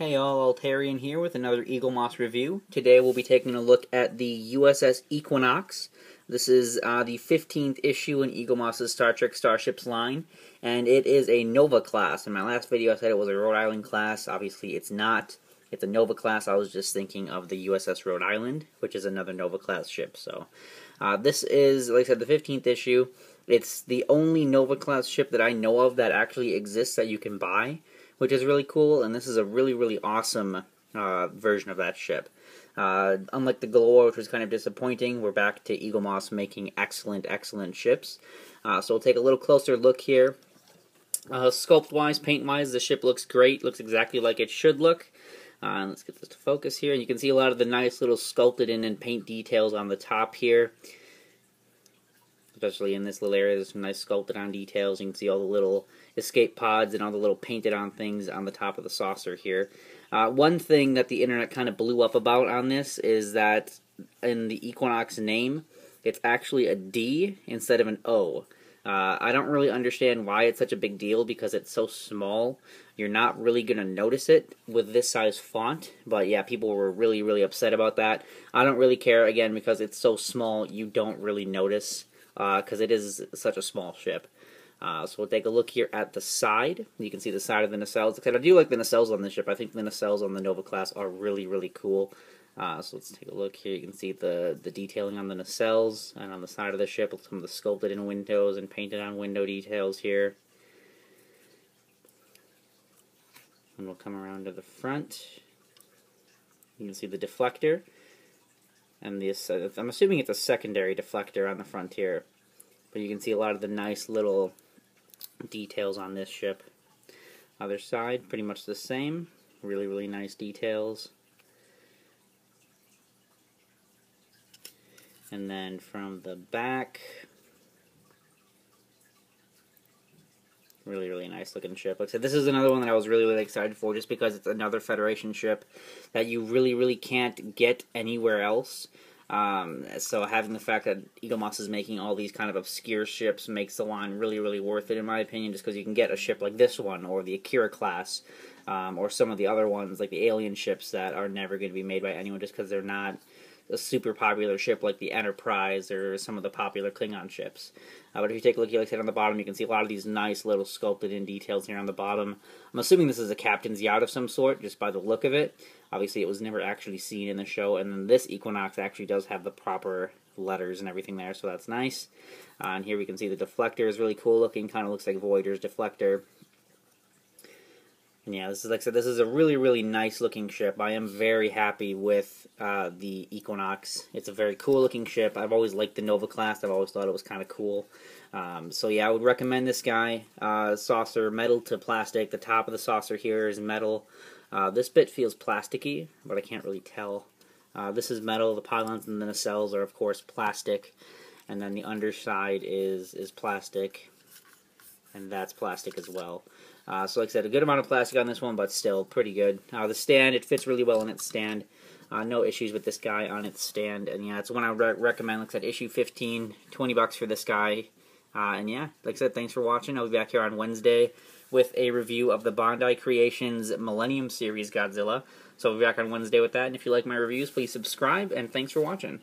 Hey all, Altarian here with another Eaglemoss review. Today we'll be taking a look at the USS Equinox. This is the 15th issue in Eaglemoss's Star Trek Starships line, and it is a Nova class. In my last video I said it was a Rhode Island class. Obviously it's not. It's a Nova class. I was just thinking of the USS Rhode Island, which is another Nova class ship. So this is, like I said, the 15th issue. It's the only Nova class ship that I know of that actually exists that you can buy, which is really cool, and this is a really awesome version of that ship. Unlike the Galore, which was kind of disappointing, we're back to Eaglemoss making excellent ships. So we'll take a little closer look here. Sculpt-wise, paint-wise, the ship looks great, looks exactly like it should look. Let's get this to focus here, and you can see a lot of the nice little sculpted in and paint details on the top here. Especially in this little area, there's some nice sculpted on details. You can see all the little escape pods and all the little painted on things on the top of the saucer here. One thing that the internet kind of blew up about on this is that in the Equinox name, it's actually a D instead of an O. I don't really understand why it's such a big deal because it's so small. You're not really going to notice it with this size font, but yeah, people were really upset about that. I don't really care, again, because it's so small, you don't really notice. Because it is such a small ship. So we'll take a look here at the side. You can see the side of the nacelles. I do like the nacelles on this ship. I think the nacelles on the Nova class are really cool. So let's take a look here. You can see the detailing on the nacelles and on the side of the ship. Some of the sculpted in windows and painted on window details here. And we'll come around to the front. You can see the deflector. And this, I'm assuming it's a secondary deflector on the front here. But you can see a lot of the nice little details on this ship. Other side, pretty much the same. Really nice details. And then from the back, really nice looking ship. Like I said, this is another one that I was really excited for just because it's another Federation ship that you really can't get anywhere else. So having the fact that Eaglemoss is making all these kind of obscure ships makes the line really worth it, in my opinion, just because you can get a ship like this one, or the Akira class, or some of the other ones, like the alien ships that are never going to be made by anyone just because they're not a super popular ship like the Enterprise or some of the popular Klingon ships. But if you take a look here, like I said, on the bottom, you can see a lot of these nice little sculpted in details here on the bottom. I'm assuming this is a captain's yacht of some sort, just by the look of it. Obviously, it was never actually seen in the show, and then this Equinox actually does have the proper letters and everything there, so that's nice. And here we can see the deflector is really cool looking, kind of looks like Voyager's deflector. And yeah, this is, like I said, this is a really nice looking ship. I am very happy with the Equinox. It's a very cool looking ship. I've always liked the Nova class. I've always thought it was kind of cool. So yeah, I would recommend this guy. Saucer, metal to plastic. The top of the saucer here is metal. This bit feels plasticky, but I can't really tell. This is metal. The pylons and the nacelles are, of course, plastic. And then the underside is plastic. And that's plastic as well. So like I said, a good amount of plastic on this one, but still pretty good. The stand, it fits really well in its stand. No issues with this guy on its stand. And yeah, it's one I would recommend. Like I said, issue 15, 20 bucks for this guy. And yeah, like I said, thanks for watching. I'll be back here on Wednesday with a review of the Bandai Creations Millennium Series Godzilla. So I'll be back on Wednesday with that. And if you like my reviews, please subscribe. And thanks for watching.